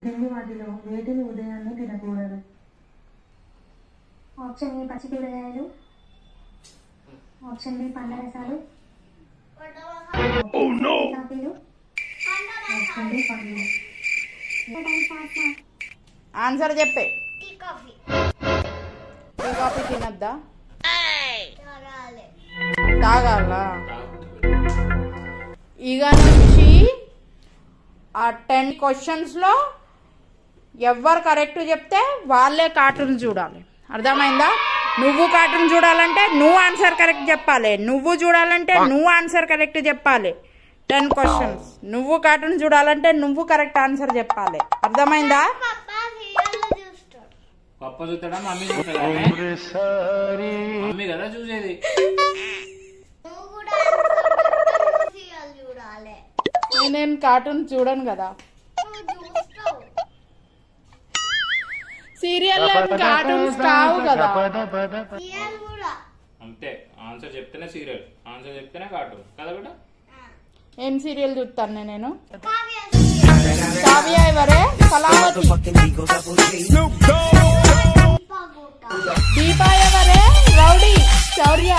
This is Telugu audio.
కింది వాటిలో వేటిని ఉదయాన్నే తినకూడదు? ఆప్షన్ ఏ పచ్చి కూరగాయలు, ఆప్షన్ బి పండ్ల రసాలు, కాఫీలు, ఆప్షన్ డి పండ్లు. ఆన్సర్ చెప్పే. టీ కాఫీ తినద్దా? తాగాల. ఇక నుంచి ఆ 10 క్వశ్చన్స్లో ఎవరు కరెక్ట్ చెప్తే వాళ్ళే కార్టూన్ చూడాలి. అర్థమైందా? నువ్వు కార్టూన్ చూడాలంటే నువ్వు ఆన్సర్ కరెక్ట్ చెప్పాలి, నువ్వు చూడాలంటే నువ్వు ఆన్సర్ కరెక్ట్ చెప్పాలి. 10 క్వశ్చన్స్. నువ్వు కార్టూన్ చూడాలంటే నువ్వు కరెక్ట్ ఆన్సర్ చెప్పాలి. అర్థమైందా? పప్ప చూస్తాడా మమ్మీ చూస్తాడా? మమ్మీ కదా చూసేది. నేను కార్టూన్ చూడను కదా. సీరియల్ కార్టూన్స్ కావు కదా. అంతే, ఆన్సర్ చెప్తేనే సీరియల్, ఆన్సర్ చెప్తేనే కార్టూన్ కదా బిడ్డ. ఏం సీరియల్ చూస్తాను నేను? కావ్య ఎవరే? కళావతి. దీపా ఎవరే? రౌడీ. శౌర్య.